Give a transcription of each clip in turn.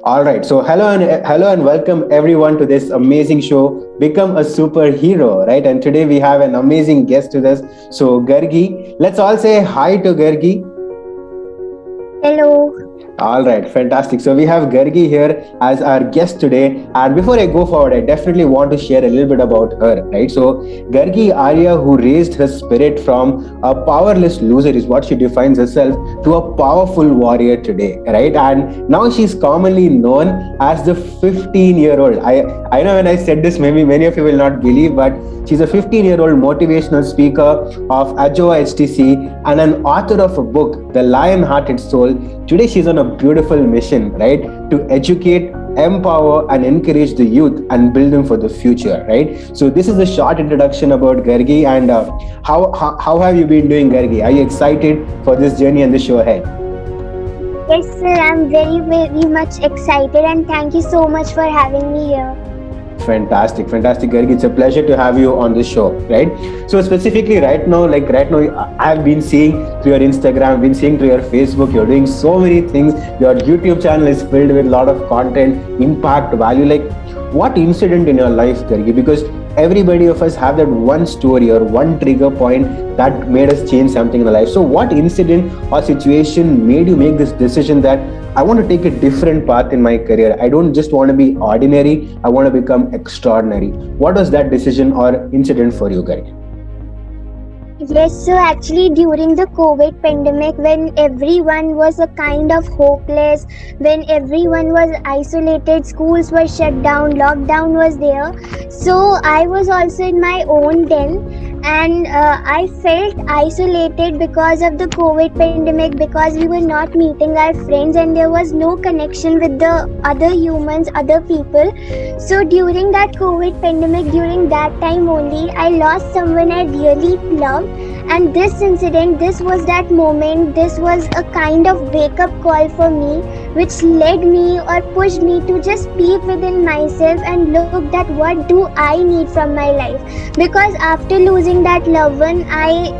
All right. So hello and welcome everyone to this amazing show, Become a Superhero, right? And today we have an amazing guest with us. So Gargi, let's all say hi to Gargi. Hello. All right, fantastic. So we have Gergie here as our guest today. And before I go forward, I definitely want to share a little bit about her, right? So Gargi Arya, who raised her spirit from a powerless loser, is what she defines herself, to a powerful warrior today, right? And now she's commonly known as the 15-year-old. I know when I said this, maybe many of you will not believe, but she's a 15-year-old motivational speaker of AdJOA HTC and an author of a book, The Lion-Hearted Soul. Today, she's on a beautiful mission, right? To educate, empower, and encourage the youth and build them for the future, right? So, this is a short introduction about Gargi and how have you been doing, Gargi? Are you excited for this journey and the show ahead? Yes, sir, I'm very much excited and thank you so much for having me here. Fantastic, Gargi. It's a pleasure to have you on this show, right? So specifically right now, I've been seeing through your Instagram, I've been seeing through your Facebook, you're doing so many things. Your YouTube channel is filled with a lot of content, impact, value. Like, what incident in your life, Gargi? Because everybody of us have that one story or one trigger point that made us change something in the life. So what incident or situation made you make this decision that I want to take a different path in my career? I don't just want to be ordinary, I want to become extraordinary. What was that decision or incident for you, guys? Yes, so actually during the COVID pandemic, when everyone was a kind of hopeless, when everyone was isolated, schools were shut down, lockdown was there. So I was also in my own den, and I felt isolated because of the COVID pandemic, because we were not meeting our friends and there was no connection with the other humans, other people. So during that COVID pandemic, during that time only, I lost someone I really loved. And this incident, this was that moment, this was a kind of wake up call for me, which led me or pushed me to just peep within myself and look that what do I need from my life. Because after losing that loved one, I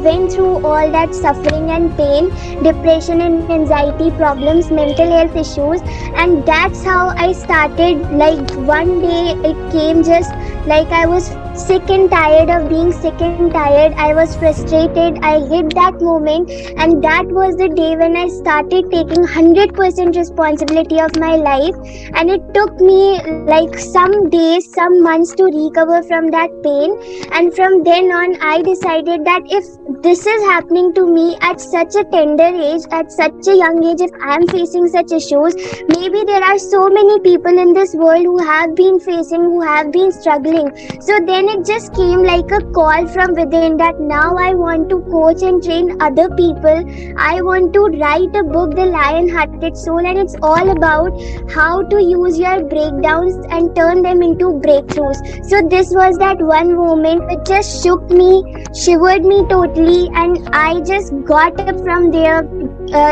went through all that suffering and pain, depression and anxiety problems, mental health issues, and that's how I started. Like one day it came just like I was sick and tired of being sick and tired. I was frustrated. I hit that moment, and that was the day when I started taking 100% responsibility of my life. And it took me like some days, some months to recover from that pain. And from then on, I decided that if this is happening to me at such a tender age, at such a young age, if I am facing such issues, maybe there are so many people in this world who have been facing, who have been struggling. So then it just came like a call from within that now I want to coach and train other people. I want to write a book, The Lion-Hearted Soul, and it's all about how to use your breakdowns and turn them into breakthroughs. So this was that one moment which just shook me, shivered me totally, and I just got up from there,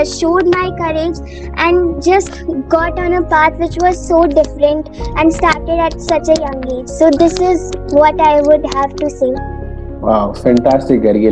showed my courage, and just got on a path which was so different and started at such a young age. So this is what I would have to say. Wow, fantastic, Gargi.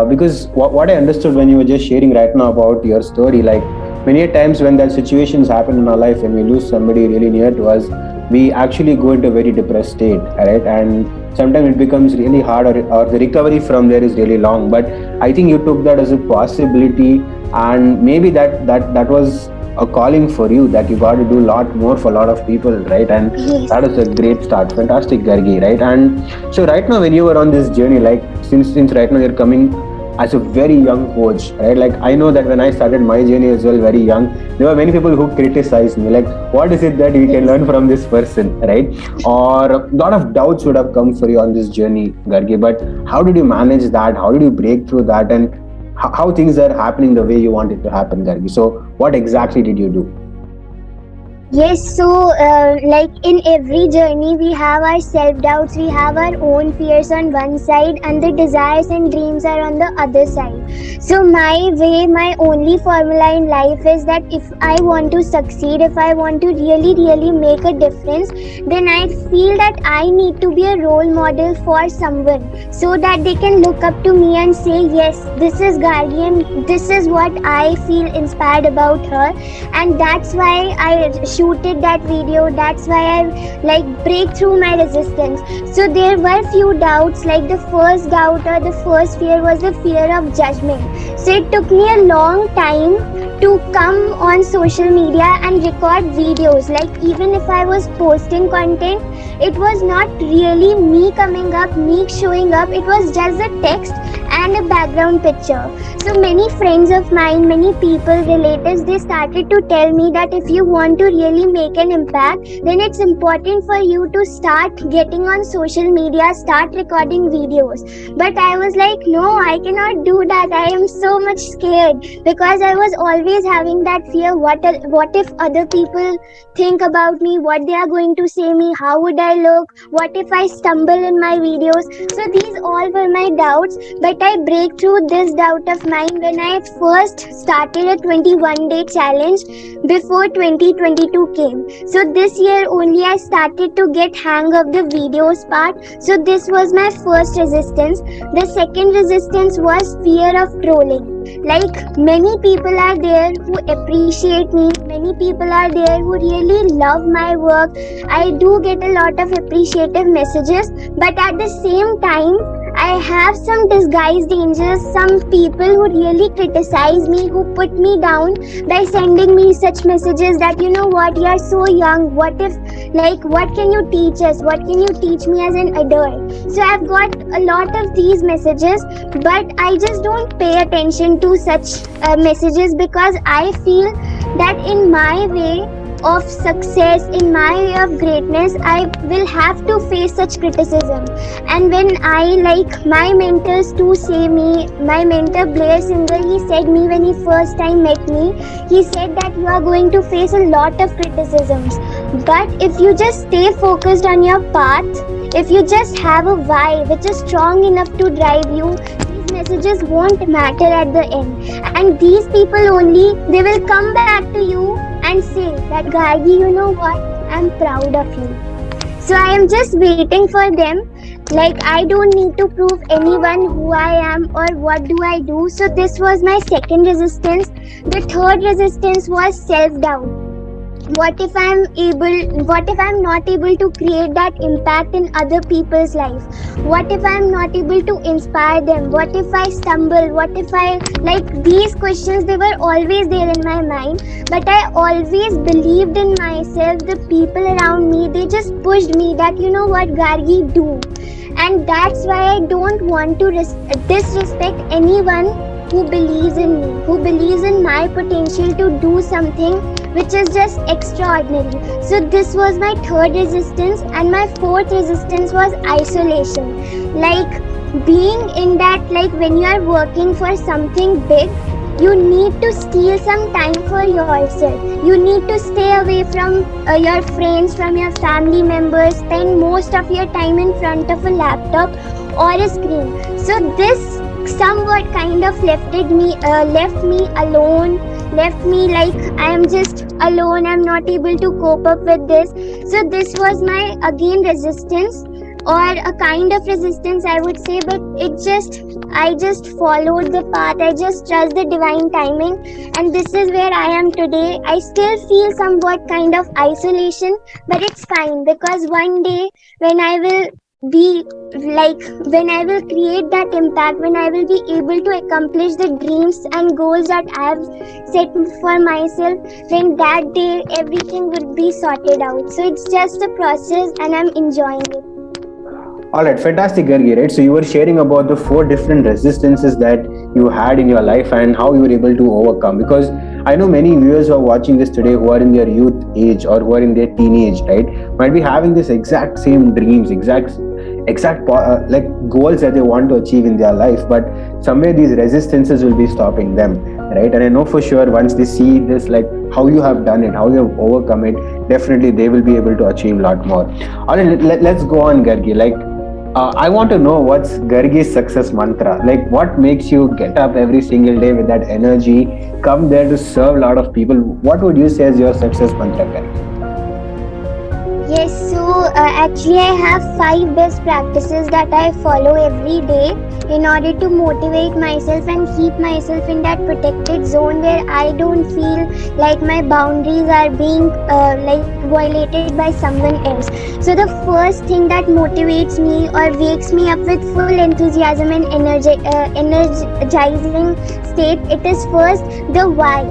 Because what I understood when you were just sharing right now about your story, like many times when that situations happen in our life, when we lose somebody really near to us, we actually go into a very depressed state, right? And sometimes it becomes really hard, or the recovery from there is really long. But I think you took that as a possibility, and maybe that was a calling for you, that you got to do a lot more for a lot of people, right? And Yes. that is a great start. Fantastic, Gargi, right? And so right now when you were on this journey, like since right now you're coming as a very young coach, right? Like I know that when I started my journey as well, very young, there were many people who criticized me, like, what is it that we can learn from this person, right? Or a lot of doubts would have come for you on this journey, Gargi. But how did you manage that? How did you break through that? And how things are happening the way you want it to happen, Gargi? So what exactly did you do? Yes, so like in every journey, we have our self doubts, we have our own fears on one side, and the desires and dreams are on the other side. So, my way, my only formula in life is that if I want to succeed, if I want to really, really make a difference, then I feel that I need to be a role model for someone so that they can look up to me and say, yes, this is Gargi, and this is what I feel inspired about her, and that's why I shooted that video. That's why I like break through my resistance. So there were few doubts, like the first doubt or the first fear was the fear of judgment. So it took me a long time to come on social media and record videos. Like even if I was posting content, it was not really me coming up, me showing up, it was just a text and a background picture. So many friends of mine, many people, relatives, they started to tell me that if you want to really make an impact, then it's important for you to start getting on social media, start recording videos. But I was like, no, I cannot do that. I am so much scared because I was always having that fear. What if other people think about me? What they are going to say me? How would I look? What if I stumble in my videos? So these all were my doubts, but I break through this doubt of mine when I first started a 21-day challenge before 2022 came. So this year only I started to get hang of the videos part. So this was my first resistance. The second resistance was fear of trolling. Like many people are there who appreciate me, many people are there who really love my work. I do get a lot of appreciative messages, but at the same time I have some disguised angels, some people who really criticize me, who put me down by sending me such messages that, you know what, you are so young, what if, like, what can you teach us, what can you teach me as an adult? So I've got a lot of these messages, but I just don't pay attention to such messages because I feel that in my way of success, in my way of greatness, I will have to face such criticism. And when I, like, my mentors to say me, my mentor Blair, he said me when he first time met me, he said that you are going to face a lot of criticisms, but if you just stay focused on your path, if you just have a why which is strong enough to drive you, these messages won't matter at the end. And these people only, they will come back to you and say that, Gargi, you know what, I'm proud of you. So I am just waiting for them. Like I don't need to prove anyone who I am or what do I do. So this was my second resistance. The third resistance was self-doubt. What if I'm not able to create that impact in other people's life? What if I'm not able to inspire them? What if I stumble? What if I, like, these questions, they were always there in my mind, but I always believed in myself. The people around me, they just pushed me that, you know what, Gargi, do. And that's why I don't want to disrespect anyone who believes in me, who believes in my potential to do something which is just extraordinary. So this was my third resistance, and my fourth resistance was isolation. Like being in that, like when you are working for something big, you need to steal some time for yourself. You need to stay away from your friends, from your family members, spend most of your time in front of a laptop or a screen. So this somewhat kind of left me alone, left me like I am just alone, I'm not able to cope up with this. So this was my again resistance, or a kind of resistance I would say, but I just followed the path, I just trust the divine timing, and this is where I am today. I still feel somewhat kind of isolation, but it's fine, because one day when I will be like, when I will create that impact, when I will be able to accomplish the dreams and goals that I have set for myself, then that day everything will be sorted out. So it's just a process and I'm enjoying it. All right, fantastic, Gargi, right? So you were sharing about the 4 different resistances that you had in your life and how you were able to overcome. Because I know many viewers who are watching this today who are in their youth age or who are in their teenage, right, might be having this exact same dreams, exact like goals that they want to achieve in their life, but somewhere these resistances will be stopping them. right? And I know for sure once they see this, like how you have done it, how you have overcome it, definitely they will be able to achieve a lot more. All right, let's go on, Gargi. Like, I want to know what's Gargi's success mantra. Like, what makes you get up every single day with that energy, come there to serve a lot of people? What would you say is your success mantra, Gargi? Yes, so actually, I have 5 best practices that I follow every day in order to motivate myself and keep myself in that protected zone where I don't feel like my boundaries are being like violated by someone else. So the first thing that motivates me or wakes me up with full enthusiasm and energizing state, it is first the why.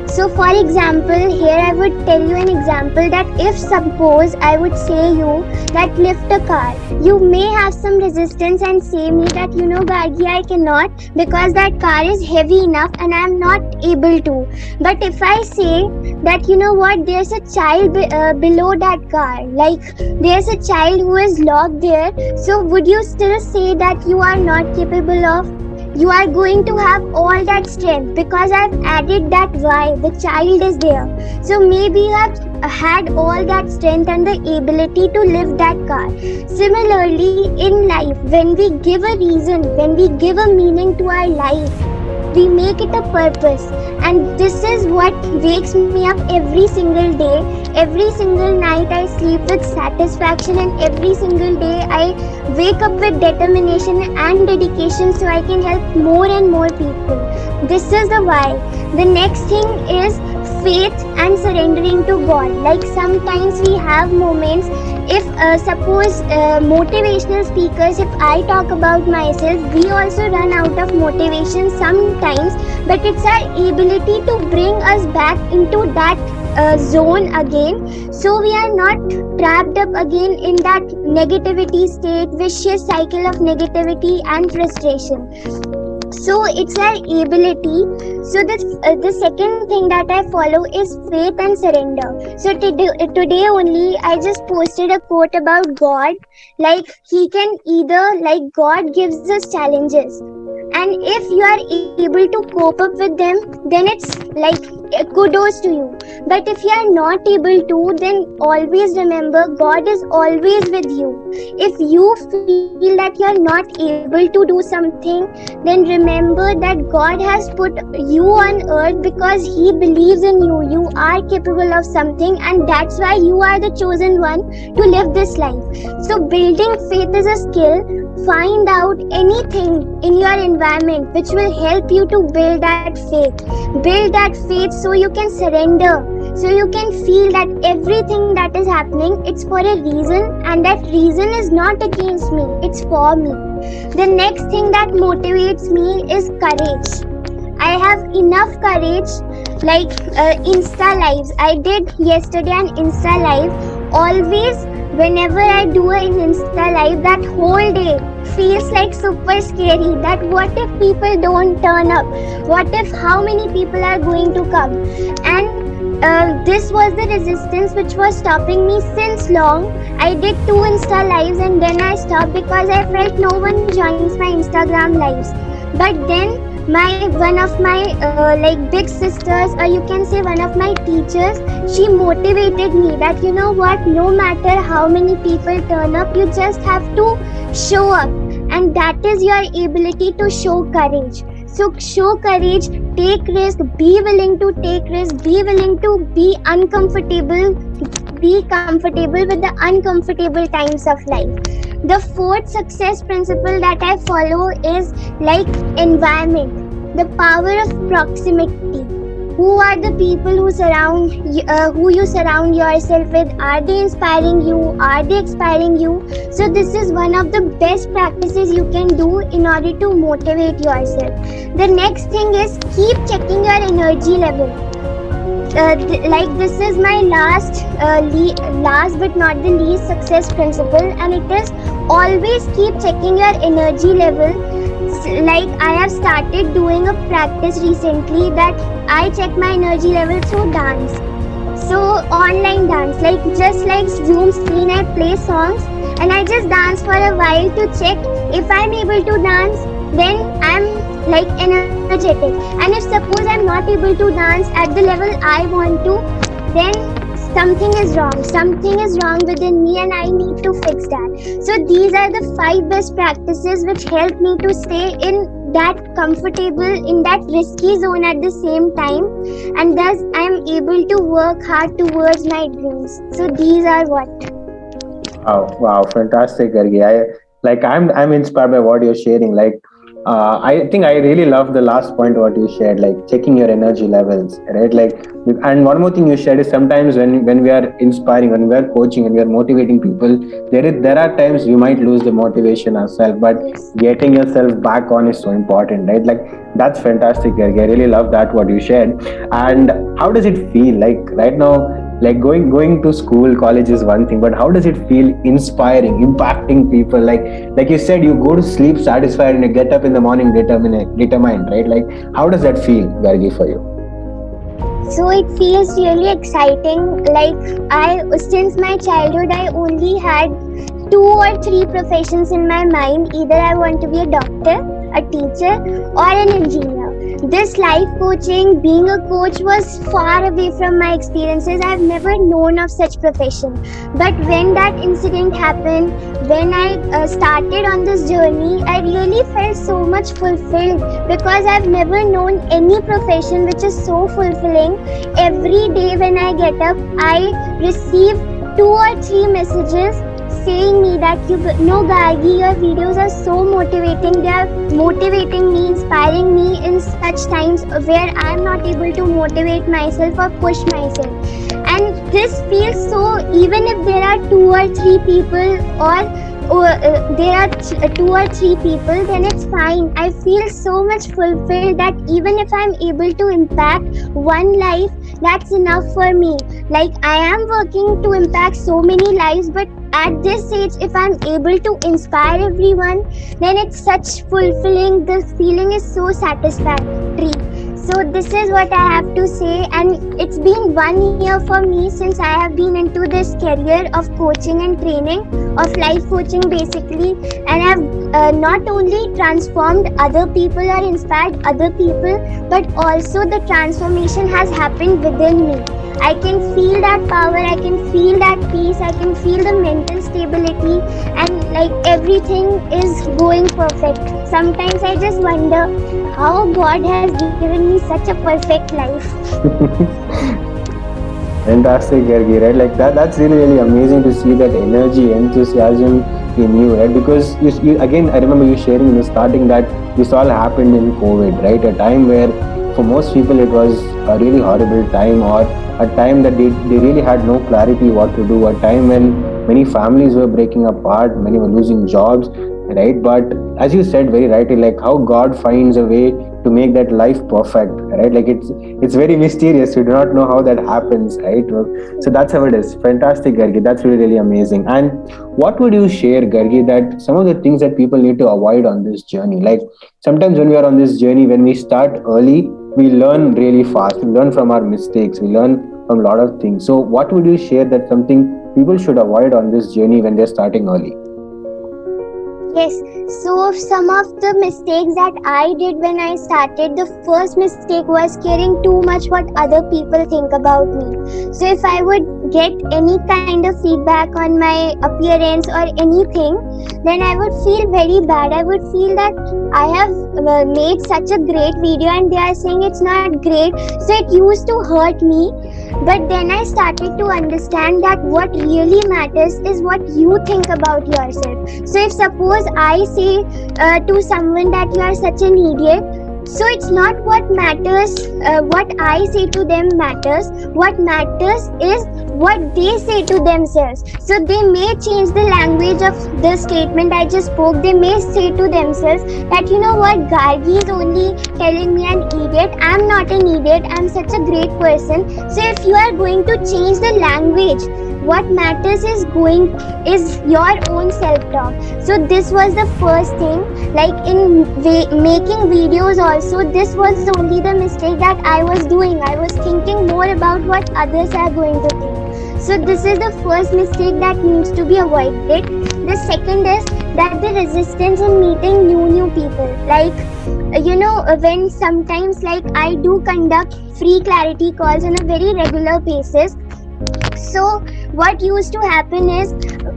So for example, here I would tell you an example that if suppose I would say you that lift a car, you may have some resistance and say me that Gargi, I cannot because that car is heavy enough and I am not able to. But if I say that what, there's a child below that car, like there's a child who is locked there, so would you still say that you are not capable of? You are going to have all that strength because I've added that why. The child is there. So maybe you have had all that strength and the ability to lift that car. Similarly, in life, when we give a reason, when we give a meaning to our life, we make it a purpose. And this is what wakes me up every single day. Every single night I sleep with satisfaction, and every single day I wake up with determination and dedication so I can help more and more people. This is the why. The next thing is faith and surrendering to God. Like sometimes we have moments, if suppose motivational speakers, if I talk about myself, we also run out of motivation sometimes, but it's our ability to bring us back into that zone again, so we are not trapped up again in that negativity state, vicious cycle of negativity and frustration. So it's our ability. So the second thing that I follow is faith and surrender. So today only I just posted a quote about God, like he can either, like God gives us challenges, and if you are able to cope up with them, then it's like kudos to you. But if you are not able to, then always remember God is always with you. If you feel that you are not able to do something, then remember that God has put you on earth because he believes in you. You are capable of something, and that's why you are the chosen one to live this life. So building faith is a skill. Find out anything in your environment which will help you to build that faith. Build that faith so you can surrender, so you can feel that everything that is happening, it's for a reason, and that reason is not against me, it's for me. The next thing that motivates me is courage. I have enough courage, like Insta lives. I did yesterday an Insta live. Always, whenever I do an Insta live, that whole day feels like super scary. That what if people don't turn up? What if how many people are going to come? And this was the resistance which was stopping me since long. I did 2 Insta lives and then I stopped because I felt no one joins my Instagram lives. But then one of my like big sisters, or you can say one of my teachers, she motivated me that what, no matter how many people turn up, you just have to show up, and that is your ability to show courage. So show courage, take risk, be willing to take risk, be willing to be uncomfortable, be comfortable with the uncomfortable times of life. The 4th success principle that I follow is like environment, the power of proximity. Who are the people who you surround yourself with? Are they inspiring you? Are they inspiring you? So this is one of the best practices you can do in order to motivate yourself. The next thing is keep checking your energy level. Like this is my last but not the least success principle, and it is always keep checking your energy level. Like I have started doing a practice recently that I check my energy level through dance. So online dance, like just like Zoom screen, I play songs and I just dance for a while to check if I'm able to dance. Then I'm like energetic. And if suppose I'm not able to dance at the level I want to, then something is wrong. Something is wrong within me, and I need to fix that. So these are the 5 best practices which help me to stay in that comfortable, in that risky zone at the same time, and thus I am able to work hard towards my dreams. So these are what. Wow, fantastic, Gargi. I'm inspired by what you're sharing. I think I really love the last point what you shared, like checking your energy levels, right? And one more thing you shared is sometimes when we are inspiring, when we are coaching, and we are motivating people, there are times we might lose the motivation ourselves, but Yes. getting yourself back on is so important, right? Like that's fantastic, Gargi. I really love that what you shared. And how does it feel like right now? Like going to school, college is one thing, but how does it feel inspiring, impacting people? Like you said, you go to sleep satisfied and you get up in the morning determined, right? Like how does that feel, Gargi, for you? So it feels really exciting. Like since my childhood, I only had 2 or 3 professions in my mind. Either I want to be a doctor, a teacher, or an engineer. This life coaching, being a coach, was far away from my experiences. I've never known of such profession. But when that incident happened, when I started on this journey, I really felt so much fulfilled, because I've never known any profession which is so fulfilling. Every day when I get up, I receive 2 or 3 messages saying me that you know, Gargi, your videos are so motivating. They are motivating me, inspiring me in such times where I am not able to motivate myself or push myself. And this feels so, even if there are 2 or 3 people, or there are 2 or 3 people, then it's fine. I feel so much fulfilled that even if I'm able to impact one life, that's enough for me. Like I am working to impact so many lives, but at this age, if I'm able to inspire everyone, then it's such fulfilling. The feeling is so satisfactory. So this is what I have to say, and it's been 1 year for me since I have been into this career of coaching and training, of life coaching basically, and I've not only transformed other people or inspired other people, but also the transformation has happened within me. I can feel that power, I can feel that peace, I can feel the mental stability, and like everything is going perfect. Sometimes I just wonder how God has given me such a perfect life. Fantastic, Gergie, right? Like that's really amazing to see that energy, enthusiasm in you, right? Because you again, I remember you sharing in the starting that this all happened in COVID, right? A time where for most people it was a really horrible time, or a time that they really had no clarity what to do, a time when many families were breaking apart, many were losing jobs, right? But as you said very rightly, like how God finds a way to make that life perfect, right? Like it's very mysterious. We do not know how that happens, right? So that's how it is. Fantastic, Gargi. That's really amazing. And what would you share, Gargi, that some of the things that people need to avoid on this journey? Like sometimes when we are on this journey, when we start early, we learn really fast. We learn from our mistakes. We learn from a lot of things. So what would you share that something people should avoid on this journey when they're starting early? Yes, so some of the mistakes that I did when I started, the first mistake was caring too much what other people think about me. So if I would get any kind of feedback on my appearance or anything, then I would feel very bad. I would feel that I have made such a great video and they are saying it's not great. So it used to hurt me. But then I started to understand that what really matters is what you think about yourself. So if suppose I say to someone that you are such an idiot, so it's not what matters, what I say to them matters. What matters is what they say to themselves. So they may change the language of the statement I just spoke. They may say to themselves that, you know what, Gargi is only telling me an idiot. I'm not an idiot. I'm such a great person. So if you are going to change the language, what matters is your own self-talk. So this was the first thing. Like in making videos also, this was only the mistake that I was doing. I was thinking more about what others are going to think. So this is the first mistake that needs to be avoided. The second is that the resistance in meeting new people, like when sometimes like I do conduct free clarity calls on a very regular basis. So what used to happen is,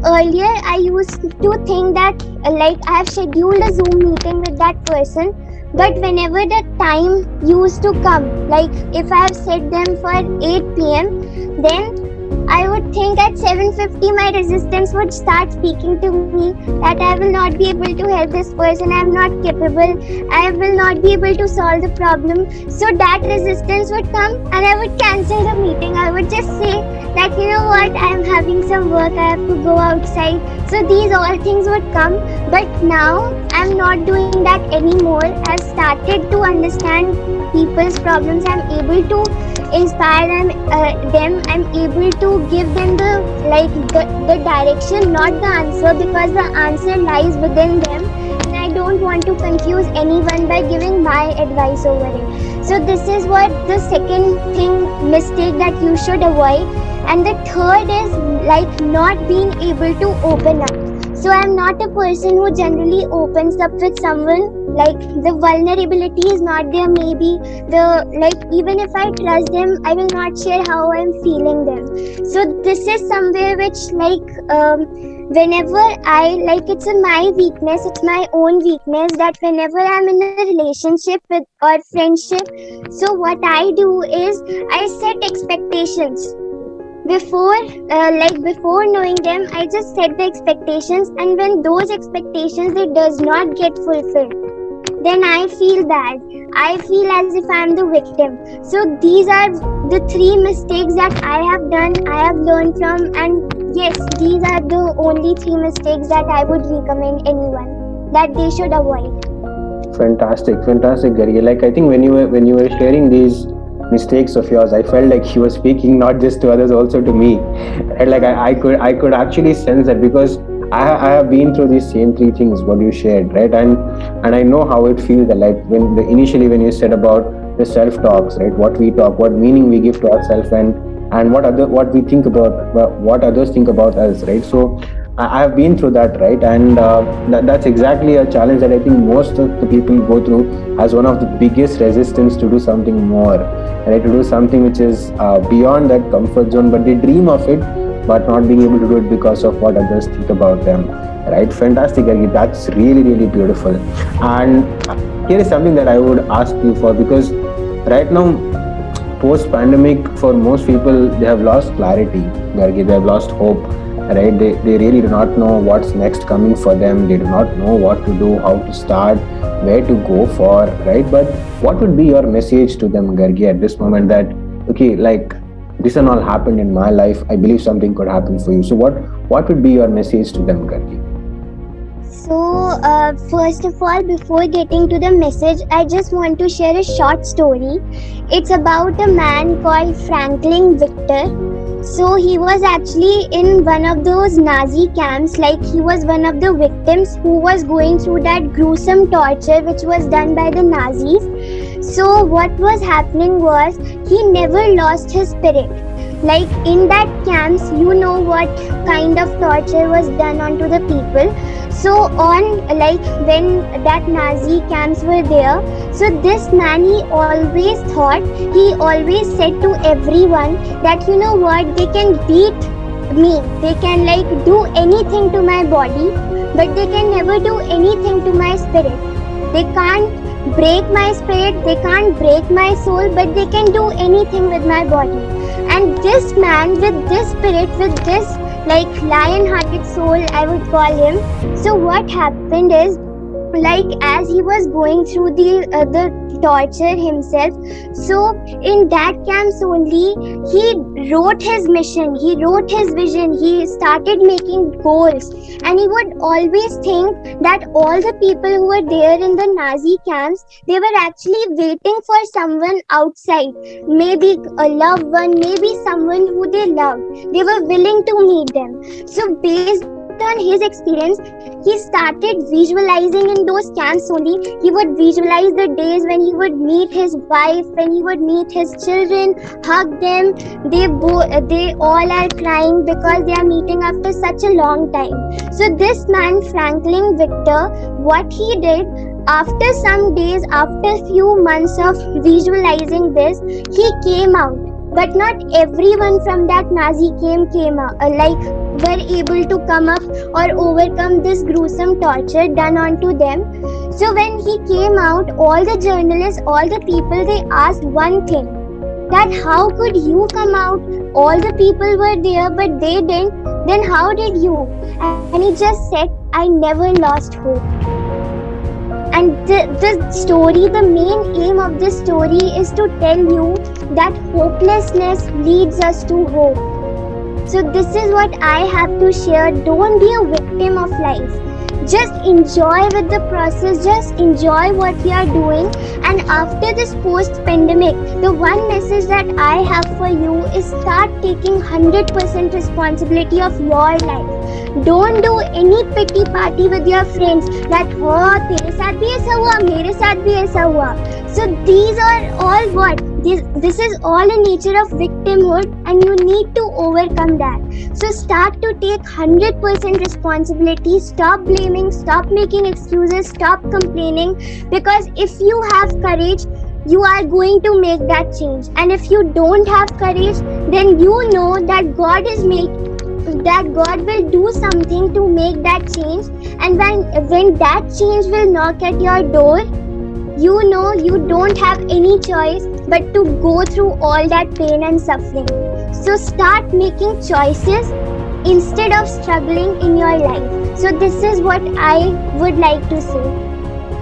earlier I used to think that like I have scheduled a Zoom meeting with that person, but whenever the time used to come, like if I have set them for 8 p.m, then I would think at 7:50 my resistance would start speaking to me that I will not be able to help this person, I am not capable, I will not be able to solve the problem. So that resistance would come and I would cancel the meeting. I would just say that you know what, I am having some work, I have to go outside. So these all things would come, but now I am not doing that anymore. I have started to understand people's problems. I am able to inspire them. I'm able to give them the direction, not the answer, because the answer lies within them, and I don't want to confuse anyone by giving my advice over it. So this is what the second thing, mistake that you should avoid. And the third is like not being able to open up. So I'm not a person who generally opens up with someone, like the vulnerability is not there. Maybe the, like even if I trust them, I will not share how I'm feeling them. So this is somewhere which whenever I, like it's my weakness, it's my own weakness, that whenever I'm in a relationship with or friendship, so what I do is I set expectations before before knowing them. I just set the expectations, and when those expectations they does not get fulfilled, then I feel bad. I feel as if I am the victim. So these are the three mistakes that I have done, I have learned from, and yes, these are the only three mistakes that I would recommend anyone that they should avoid. Fantastic, Gargi. Like I think when you were sharing these mistakes of yours, I felt like you were speaking not just to others, also to me. Right? Like I could actually sense that, because I have been through these same three things what you shared, right? And I know how it feels. That like initially when you said about the self talks, right? What we talk, what meaning we give to ourselves, and what we think about, what others think about us, right? So I have been through that, right? And that's exactly a challenge that I think most of the people go through as one of the biggest resistance to do something more, right? To do something which is beyond that comfort zone, but they dream of it, but not being able to do it because of what others think about them, right? Fantastic, Gargi. That's really beautiful. And here is something that I would ask you for, because right now, post pandemic, for most people, they have lost clarity, Gargi. They have lost hope, right? They really do not know what's next coming for them. They do not know what to do, how to start, where to go for, right? But what would be your message to them, Gargi, at this moment, that okay, like this and all happened in my life, I believe something could happen for you. So what would be your message to them, Gargi? So, first of all, before getting to the message, I just want to share a short story. It's about a man called Franklin Victor. So, he was actually in one of those Nazi camps, like he was one of the victims who was going through that gruesome torture which was done by the Nazis. So, what was happening was he never lost his spirit. Like in that camps, you know what kind of torture was done onto the people. So on, like when that Nazi camps were there, so this man, he always said to everyone that you know what, they can beat me, they can like do anything to my body, but they can never do anything to my spirit. They can't break my spirit, they can't break my soul, but they can do anything with my body. And this man with this spirit, with this like lion-hearted soul, I would call him. So what happened is, like as he was going through the torture himself, so in that camps only, he wrote his mission, he wrote his vision, he started making goals, and he would always think that all the people who were there in the Nazi camps, they were actually waiting for someone outside, maybe a loved one, maybe someone who they loved. They were willing to meet them. So based on on his experience, he started visualizing in those camps only. He would visualize the days when he would meet his wife, when he would meet his children, hug them. They all are crying because they are meeting after such a long time. So this man, Franklin Victor, what he did, after some days, after few months of visualizing this, he came out. But not everyone from that Nazi camp came out, were able to come up or overcome this gruesome torture done onto them. So when he came out, all the journalists, all the people, they asked one thing, that how could you come out? All the people were there, but they didn't. Then how did you? And he just said, I never lost hope. And the story, the main aim of this story is to tell you that hopelessness leads us to hope. So this is what I have to share. Don't be a victim of life. Just enjoy with the process. Just enjoy what you are doing. And after this post-pandemic, the one message that I have for you is start taking 100% responsibility of your life. Don't do any pity party with your friends that तेरे साथ भी ऐसा हुआ, मेरे साथ भी ऐसा हुआ. So these are all what? This is all a nature of victimhood, and you need to overcome that. So start to take 100% responsibility. Stop blaming, stop making excuses, stop complaining, because if you have courage, you are going to make that change. And if you don't have courage, then you know that God will do something to make that change. And when that change will knock at your door, you know you don't have any choice but to go through all that pain and suffering. So start making choices instead of struggling in your life. So this is what I would like to say.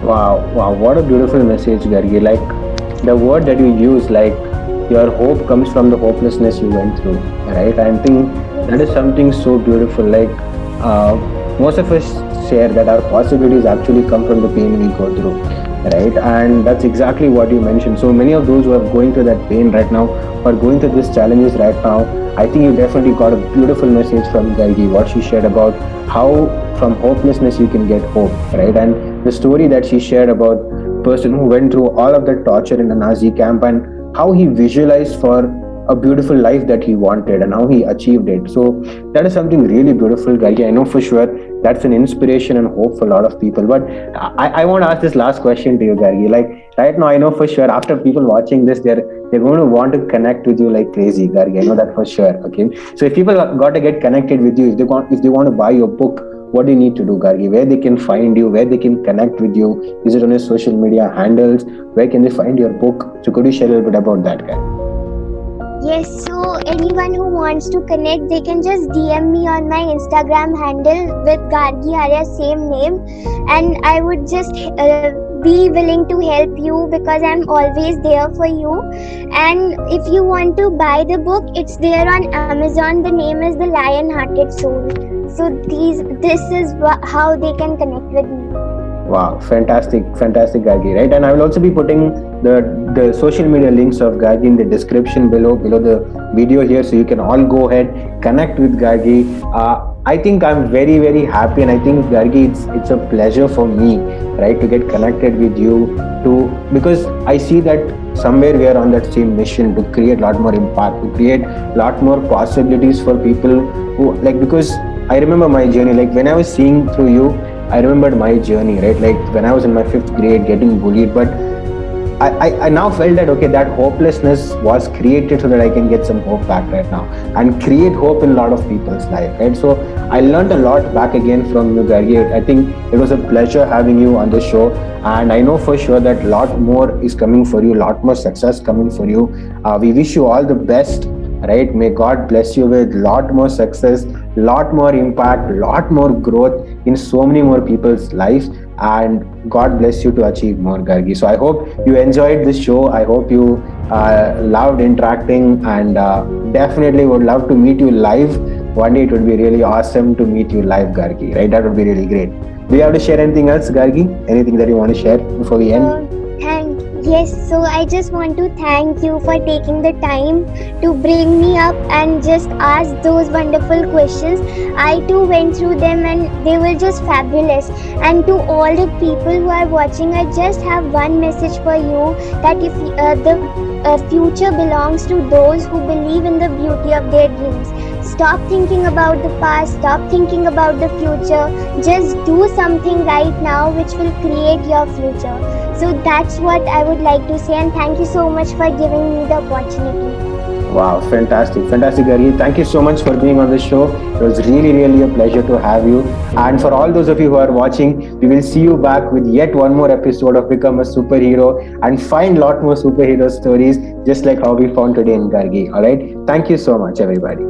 Wow, what a beautiful message, Gargi. Like the word that you use, like your hope comes from the hopelessness you went through, right? I think that is something so beautiful. Like most of us share that our possibilities actually come from the pain we go through, right? And that's exactly what you mentioned. So many of those who are going through that pain right now, or going through these challenges right now, I think you definitely got a beautiful message from Gargi, what she shared about how from hopelessness you can get hope, right? And the story that she shared about person who went through all of that torture in the Nazi camp, and how he visualized for a beautiful life that he wanted and how he achieved it. So that is something really beautiful, Gargi. I know for sure that's an inspiration and hope for a lot of people. But I want to ask this last question to you, Gargi. Like right now, I know for sure after people watching this, they're going to want to connect with you like crazy, Gargi. I know that for sure. Okay. So if people got to get connected with you, if they want to buy your book, what do you need to do, Gargi? Where they can find you, where they can connect with you? Is it on your social media handles? Where can they find your book? So could you share a little bit about that, Gargi? Yes, so anyone who wants to connect, they can just DM me on my Instagram handle with Gargi Arya, same name, and I would just be willing to help you because I'm always there for you. And if you want to buy the book, it's there on Amazon. The name is The Lion-Hearted Soul. So this is how they can connect with me. Wow, fantastic, Gargi, right? And I will also be putting the social media links of Gargi in the description below the video here, so you can all go ahead, connect with Gargi. I think I'm very, very happy, and I think Gargi, it's a pleasure for me, right, to get connected with you, because I see that somewhere we are on that same mission to create a lot more impact, to create a lot more possibilities for people who, like, because I remember my journey, like when I was seeing through you, I remembered my journey, right? Like when I was in my 5th grade getting bullied, but I now felt that, okay, that hopelessness was created so that I can get some hope back right now and create hope in a lot of people's life, right? So I learned a lot back again from you, Gargi. I think it was a pleasure having you on the show, and I know for sure that a lot more is coming for you, a lot more success coming for you. We wish you all the best, right? May God bless you with a lot more success, lot more impact, lot more growth in so many more people's lives, and God bless you to achieve more, Gargi. So I hope you enjoyed this show. I hope you loved interacting, and definitely would love to meet you live. One day it would be really awesome to meet you live, Gargi, right? That would be really great. Do you have to share anything else, Gargi? Anything that you want to share before we end? Yes, so I just want to thank you for taking the time to bring me up and just ask those wonderful questions. I too went through them and they were just fabulous. And to all the people who are watching, I just have one message for you, that if the future belongs to those who believe in the beauty of their dreams. Stop thinking about the past, stop thinking about the future. Just do something right now which will create your future. So that's what I would like to say, and thank you so much for giving me the opportunity. Wow, fantastic, fantastic, Gargi. Thank you so much for being on the show. It was really, really a pleasure to have you. And for all those of you who are watching, we will see you back with yet one more episode of Become a Superhero and find a lot more superhero stories, just like how we found today in Gargi. All right. Thank you so much, everybody.